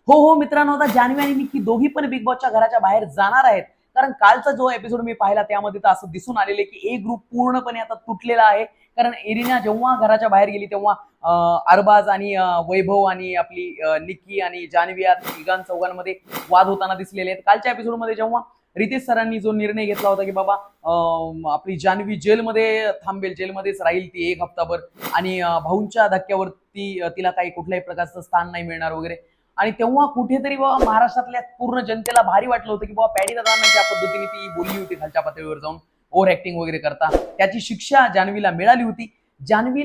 हो हो मित्रांनो, आता जान्हवी आणि निक्की दोघी पण बिग बॉसच्या घराच्या बाहेर जाणार आहेत. कारण कालचा जो एपिसोड मी पाहिला त्यामध्ये तर असं दिसून आलेलं आहे की ए ग्रुप पूर्णपणे आता तुटलेला आहे. कारण इरिना जेव्हा घराच्या बाहेर गेली तेव्हा अरबाज आणि वैभव आणि आपली निक्की आणि जान्हवी या तिघां चौघांमध्ये वाद होताना दिसलेले आहेत. कालच्या एपिसोडमध्ये जेव्हा रितेश सरांनी जो निर्णय घेतला होता की बाबा आपली जान्हवी जेलमध्ये थांबेल, जेलमध्येच राहील ती 1 हप्ताभर आणि भाऊंच्या धक्क्यावरती तिला काही कुठल्याही प्रकारचं स्थान नाही मिळणार वगैरे. आणि तेव्हा कुठेतरी बाबा महाराष्ट्रातल्या पूर्ण जनतेला भारी वाटलं होतं की बाबा पॅडी दादांना ज्या पद्धतीने ती बोलली होती खालच्या पातळीवर जाऊन ओव्हर ऍक्टिंग वगैरे करता, त्याची शिक्षा जान्हवीला मिळाली होती. जान्हवी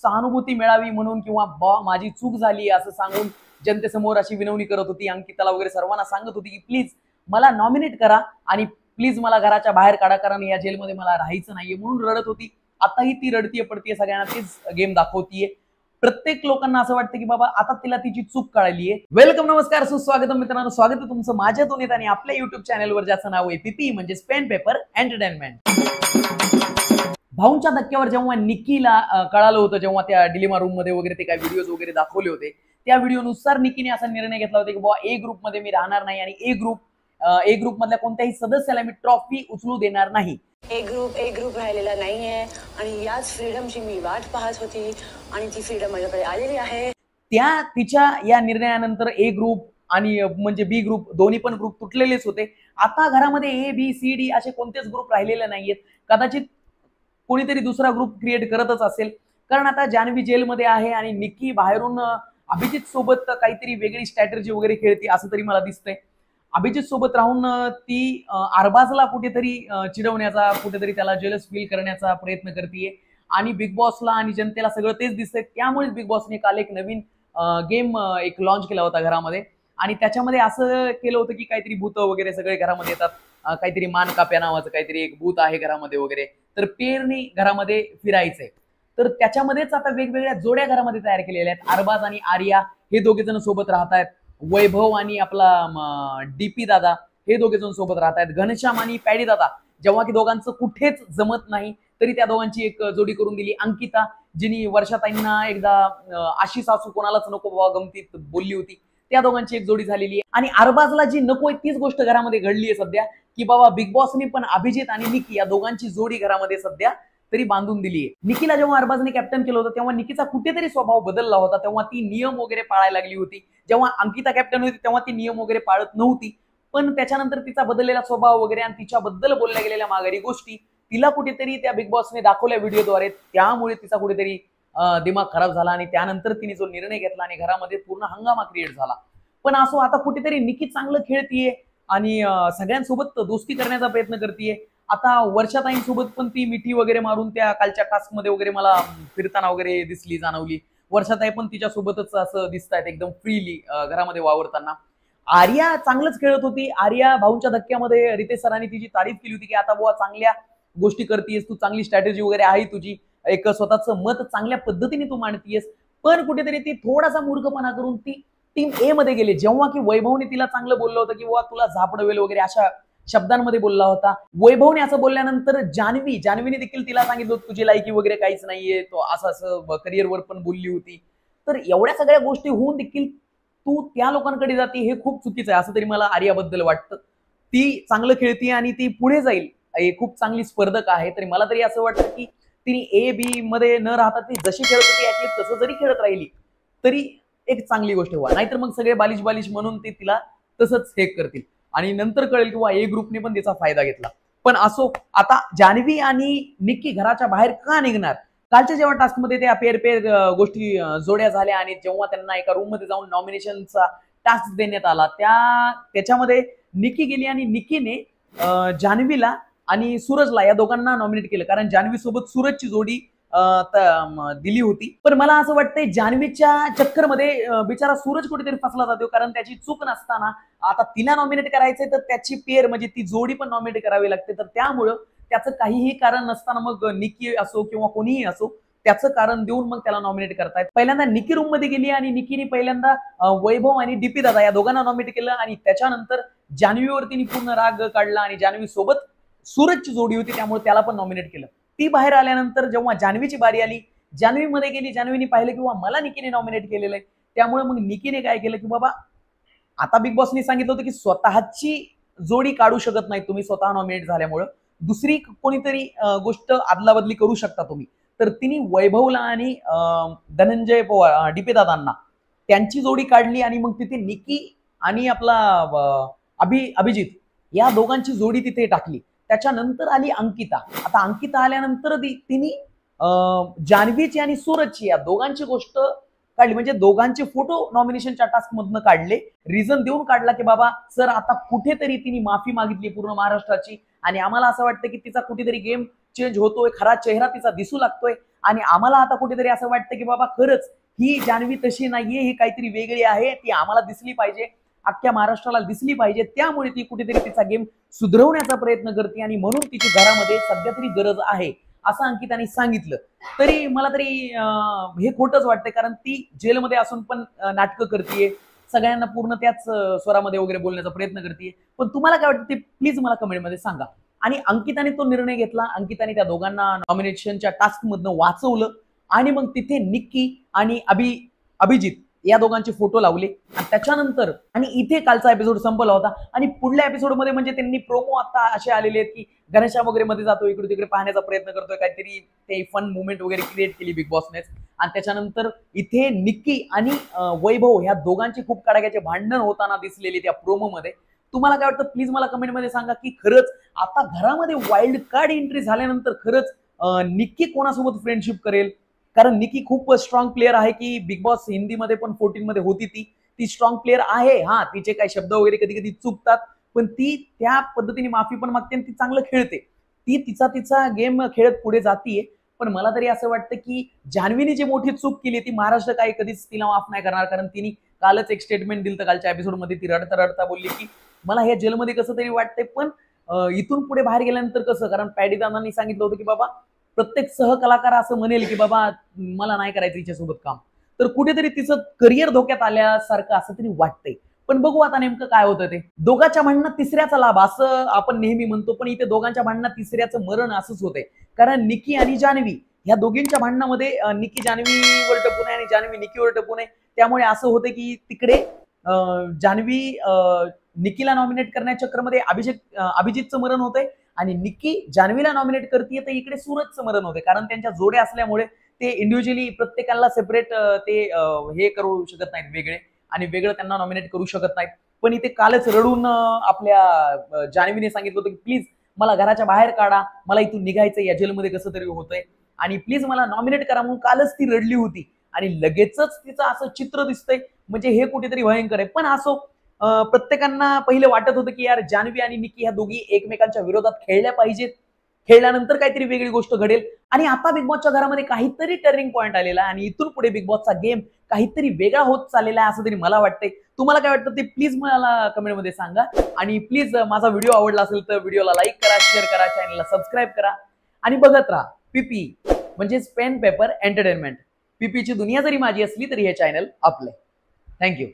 सहानुभूती मिळावी म्हणून किंवा बा माझी चूक झाली असं सांगून जनतेसमोर अशी विनवणी करत होती. अंकिताला वगैरे सर्वांना सांगत होती की प्लीज मला नॉमिनेट करा आणि प्लीज मला घराच्या बाहेर काढा, कारण या जेलमध्ये मला राहायचं नाहीये म्हणून रडत होती. आताही ती रडतीये पडतीये, सगळ्यांना तीच गेम दाखवतीये. प्रत्येक लोकांना असं वाटतं की बाबा आता तिला तिची चूक कळाली आहे. वेलकम, नमस्कार, सुस्वागत मित्रांनो. स्वागत आहे तुमचं माझ्या दोन्हीत आणि आपल्या युट्यूब चॅनलवर, ज्याचं नाव आहे पीपी म्हणजे पेन पेपर एंटरटेनमेंट. भाऊंच्या धक्क्यावर जेव्हा निक्कीला कळालं होतं, जेव्हा त्या डिलेमा रूम मध्ये वगैरे ते काही व्हिडिओज वगैरे दाखवले होते, त्या व्हिडिओनुसार निक्कीने असा निर्णय घेतला होता की बाबा ए ग्रुप मध्ये मी राहणार नाही आणि ए ग्रुप मधल्या कोणत्याही सदस्याला मी ट्रॉफी उचलू देणार नाही. ए ग्रुप राहिलेला नाहीये आणि याच फ्रीडमची मी वाट पाहत होती आणि ती फ्रीडम माझ्याकडे आलेली आहे. त्या तिच्या या निर्णयानंतर ए ग्रुप आणि म्हणजे बी ग्रुप दोन्ही पण ग्रुप तुटलेलेच होते. आता घरामध्ये ए बी सी डी असे कोणतेच ग्रुप राहिलेले नाहीयेत. कदाचित कोणीतरी दुसरा ग्रुप क्रिएट करतच असेल, कारण आता जान्हवी जेलमध्ये आहे आणि निक्की बाहेरून अभिजित सोबत काहीतरी वेगळी स्ट्रॅटेजी वगैरे खेळते असं तरी मला दिसतंय. अभिजित सोबत राहून ती अरबाजला कुठेतरी चिडवण्याचा, कुठेतरी त्याला जेलस फील करण्याचा प्रयत्न करते आणि बिग बॉसला आणि जनतेला सगळं तेच दिसतंय. त्यामुळेच बिग बॉसने काल एक नवीन गेम एक लॉन्च केला होता घरामध्ये आणि त्याच्यामध्ये असं केलं होतं की काहीतरी भूत वगैरे सगळे घरामध्ये येतात. काहीतरी मान काप्या नावाचं काहीतरी एक भूत आहे घरामध्ये वगैरे, तर पेरनी घरामध्ये फिरायचंय. तर त्याच्यामध्येच आता वेगवेगळ्या जोड्या घरामध्ये तयार केलेल्या आहेत. अरबाज आणि आर्या हे दोघे जण सोबत राहत आहेत. वैभव आणि आपला डीपी दादा हे दोघे जण सोबत राहत आहेत. घनश्याम आणि पॅडी दादा, जेव्हा की दोघांचं कुठेच जमत नाही तरी त्या दोघांची एक जोडी करून दिली. अंकिता, जिनी वर्षाताईंना एकदा आशी सासू कोणालाच नको बाबा गमतीत बोलली होती, त्या दोघांची एक जोडी झालेली आहे. आणि अरबाजला जी नको आहे तीच गोष्ट घरामध्ये घडली आहे सध्या, की बाबा बिग बॉसने पण अभिजित आणि निकी या दोघांची जोडी घरामध्ये सध्या तरी बांधून दिली आहे. निकीला जेव्हा अरबाजने कॅप्टन केलं होतं तेव्हा निकीचा कुठेतरी स्वभाव बदलला होता. तेव्हा ती नियम वगैरे पाळायला लागली होती. जेव्हा अंकिता कॅप्टन होती तेव्हा ती नियम वगैरे पाळत नव्हती. पण त्याच्यानंतर तिचा बदललेला स्वभाव वगैरे आणि तिच्याबद्दल बोलल्या गेलेल्या माघारी गोष्टी तिला कुठेतरी त्या बिग बॉसने दाखवल्या व्हिडिओद्वारे, त्यामुळे तिचा कुठेतरी दिमाग खराब झाला आणि त्यानंतर तिने जो निर्णय घेतला आणि घरामध्ये पूर्ण हंगामा क्रिएट झाला. पण असो, आता कुठेतरी निकी चांगलं खेळतीये आणि सगळ्यांसोबत दोस्ती करण्याचा प्रयत्न करतीये. आता वर्षाताईंसोबत पण ती मिठी वगैरे मारून त्या कालच्या टास्क मध्ये वगैरे मला फिरताना वगैरे दिसली, जाणवली. वर्षाताई पण तिच्यासोबतच असं दिसतायत एकदम फ्रीली घरामध्ये वावरताना. आर्या चांगलंच खेळत होती. आर्या भाऊंच्या धक्क्यामध्ये रितेश सरांनी तिची तारीफ केली होती की आता बुवा चांगल्या गोष्टी करतीयस तू, चांगली स्ट्रॅटेजी वगैरे आहे तुझी, एक स्वतःचं मत चांगल्या पद्धतीने तू मांडतीयस. पण कुठेतरी ती थोडासा मूर्खपणा करून ती टीम ए मध्ये गेले, जेव्हा की वैभवने तिला चांगलं बोललं होतं की बुवा तुला झापडवेल वगैरे अशा शब्दांमध्ये बोलला होता. वैभवने असं बोलल्यानंतर जान्हवीने देखील तिला सांगितलं तुझी लायकी वगैरे काहीच नाहीये, तो असं करिअरवर पण बोलली होती. तर एवढ्या सगळ्या गोष्टी होऊन देखील तू त्या लोकांकडे जाते हे खूप चुकीचं आहे असं तरी मला आर्याबद्दल वाटतं. ती चांगलं खेळते आणि ती पुढे जाईल, खूप चांगली स्पर्धक आहे. तरी मला तरी असं वाटतं की तिने ए बी मध्ये न राहता ती जशी खेळत होती ऍटलीस्ट तसं जरी खेळत राहिली तरी एक चांगली गोष्ट व्हा, नाहीतर मग सगळे बालिश म्हणून ते तिला तसंच हे करतील आणि नंतर कळेल किंवा ए ग्रुपने पण त्याचा फायदा घेतला. पण असो, आता जान्हवी आणि निक्की घराच्या बाहेर का निघणार? कालच्या जेव्हा टास्क मध्ये त्या पेर गोष्टी जोड्या झाल्या आणि जेव्हा त्यांना एका रूम मध्ये जाऊन नॉमिनेशनचा टास्क देण्यात आला, त्याच्यामध्ये निक्की गेली आणि निक्कीने जान्हवीला आणि सूरजला या दोघांना नॉमिनेट केलं, कारण जान्हवी सोबत सूरजची जोडी दिली होती. पण मला असं वाटतंय जान्हवीच्या चक्करमध्ये बिचारा सूरज कुठेतरी फसला जातो, कारण त्याची चूक नसताना आता तिला नॉमिनेट करायचंय तर त्याची पेअर म्हणजे ती जोडी पण नॉमिनेट करावी लागते. तर त्यामुळं त्याचं काहीही कारण नसताना मग निक्की असो किंवा कोणीही असो त्याचं कारण देऊन मग त्याला नॉमिनेट करतायत. पहिल्यांदा निक्की रूम मध्ये गेली आणि निक्कीने पहिल्यांदा वैभव आणि डीपी दादा या दोघांना नॉमिनेट केलं आणि त्याच्यानंतर जान्हवीवर तिने पूर्ण राग काढला आणि जान्हवी सोबत सूरजची जोडी होती त्यामुळे त्याला पण नॉमिनेट केलं. ती बाहेर आल्यानंतर जेव्हा जान्हवीची बारी आली, जान्हवीमध्ये गेली, जान्हवीने पाहिलं की मला निकीने नॉमिनेट केलेलं आहे, त्यामुळे मग निकीने काय केलं की बाबा आता बिग बॉसनी सांगितलं होतं की स्वतःची जोडी काढू शकत नाही तुम्ही, स्वतः नॉमिनेट झाल्यामुळं दुसरी कोणीतरी गोष्ट अदलाबदली करू शकता तुम्ही. तर तिने वैभवला आणि धनंजय पवार दादांना त्यांची जोडी काढली आणि मग तिथे निकी आणि आपला अभिजित या दोघांची जोडी तिथे टाकली. त्याच्यानंतर आली अंकिता. आता अंकिता आल्यानंतर तिने जान्हवीची आणि सूरजची या दोघांची गोष्ट काढली, म्हणजे दोघांचे फोटो नॉमिनेशनच्या टास्क मधनं काढले. रिझन देऊन काढला की बाबा सर आता कुठेतरी तिने माफी मागितली पूर्ण महाराष्ट्राची आणि आम्हाला असं वाटतं की तिचा कुठेतरी गेम चेंज होतोय, खरा चेहरा तिचा दिसू लागतोय आणि आम्हाला आता कुठेतरी असं वाटतं की बाबा खरंच ही जान्हवी तशी नाहीये, ही काहीतरी वेगळी आहे, ती आम्हाला दिसली पाहिजे, अख्ख्या महाराष्ट्राला दिसली पाहिजे. त्यामुळे ती कुठेतरी तिचा गेम सुधारवण्याचा प्रयत्न करते आणि म्हणून तिची घरामध्ये सध्या तरी गरज आहे असं अंकिताने सांगितलं. तरी मला तरी हे खोटंच वाटतंय, कारण ती जेलमध्ये असून पण नाटकं करतेय, सगळ्यांना पूर्ण त्याच स्वरामध्ये वगैरे बोलण्याचा प्रयत्न करते. पण तुम्हाला काय वाटतं ते प्लीज मला कमेंटमध्ये सांगा. आणि अंकिताने तो निर्णय घेतला, अंकिताने त्या दोघांना नॉमिनेशनच्या टास्क मधनं वाचवलं आणि मग तिथे निक्की आणि अभिजित या दोघांचे फोटो लावले आणि त्याच्यानंतर आणि इथे कालचा एपिसोड संपला होता. आणि पुढल्या एपिसोडमध्ये म्हणजे त्यांनी प्रोमो आता असे आलेले आहेत की गणेशा वगैरे मध्ये जातो, इकडे तिकडे पाहण्याचा प्रयत्न करतोय, काहीतरी ते फन मुवमेंट वगैरे क्रिएट केली बिग बॉसनेच. आणि त्याच्यानंतर इथे निक्की आणि वैभव ह्या दोघांची खूप कडाक्याचे भांडण होताना दिसलेली त्या प्रोमो मध्ये. तुम्हाला काय वाटतं प्लीज मला कमेंटमध्ये सांगा की खरंच आता घरामध्ये वाईल्ड कार्ड एंट्री झाल्यानंतर खरंच निक्की कोणासोबत फ्रेंडशिप करेल? कारण निकी खूप स्ट्रॉंग प्लेअर आहे की बिग बॉस हिंदीमध्ये पण 14 मध्ये होती, ती स्ट्रॉंग प्लेअर आहे. हा, तिचे काही शब्द वगैरे कधी कधी चुकतात, पण ती त्या पद्धतीने माफी पण मागते आणि ती चांगलं खेळते. ती तिचा गेम खेळत पुढे जातीये. पण मला तरी असं वाटतं की जान्हवीने जी मोठी चूक केली ती महाराष्ट्र काही कधीच तिला माफ नाही करणार. कारण तिने कालच एक स्टेटमेंट दिलं कालच्या एपिसोडमध्ये, ती रडता रडता बोलली की मला हे जेलमध्ये कसं तरी वाटतंय, पण इथून पुढे बाहेर गेल्यानंतर कसं, कारण पॅडी दादांनी सांगितलं होतं की बाबा प्रत्येक सहकलाकार असं म्हणेल की बाबा मला नाही करायचं तिच्यासोबत काम, तर कुठेतरी तिचं करिअर धोक्यात आल्यासारखं असं तरी वाटतंय. पण बघू आता नेमकं काय होतं ते. दोघांच्या भांडणात तिसऱ्याचा लाभ असं आपण नेहमी म्हणतो, पण इथे दोघांच्या भांडणात तिसऱ्याचं मरण असंच होतंय. कारण निकी आणि जान्हवी ह्या दोघींच्या भांडणामध्ये निकी जान्हवीवर टपून आहे आणि जान्हवी निकीवर टपून आहे. त्यामुळे असं होतं की तिकडे जान्हवी निकीला नॉमिनेट करण्याच्या चक्करमध्ये अभिजितचं मरण होतंय आणि निक्की जान्हवीला नॉमिनेट करते, तर इकडे सूरजचं मरण होते. कारण त्यांच्या जोड्या असल्यामुळे ते इंडिव्हिज्युअली प्रत्येकाला सेपरेट ते हे करू शकत नाहीत वेगळे, आणि वेगळं त्यांना नॉमिनेट करू शकत नाहीत. पण इथे कालच रडून आपल्या जान्हवीने सांगितलं होतं की प्लीज मला घराच्या बाहेर काढा, मला इथून निघायचं, या जेलमध्ये कसं तरी होतंय आणि प्लीज मला नॉमिनेट करा म्हणून कालच ती रडली होती. आणि लगेचच तिचं असं चित्र दिसतंय, म्हणजे हे कुठेतरी भयंकर आहे. पण असो, प्रत्येकांना पहिले वाटत होतं की यार जान्हवी आणि निकी ह्या दोघी एकमेकांच्या विरोधात खेळल्या पाहिजेत, खेळल्यानंतर काहीतरी वेगळी गोष्ट घडेल. आणि आता बिग बॉसच्या घरामध्ये काहीतरी टर्निंग पॉईंट आलेला आहे आणि इथून पुढे बिग बॉसचा गेम काहीतरी वेगळा होत चाललेला आहे असं तरी मला वाटतंय. तुम्हाला काय वाटतं ते प्लीज मला कमेंटमध्ये सांगा. आणि प्लीज माझा व्हिडिओ आवडला असेल तर व्हिडिओला लाईक करा, शेअर करा, चॅनलला सबस्क्राईब करा आणि बघत राहा पीपी म्हणजे पेन पेपर एंटरटेनमेंट. पीपीची दुनिया जरी माझी असली तरी हे चॅनल आपलं. थँक्यू.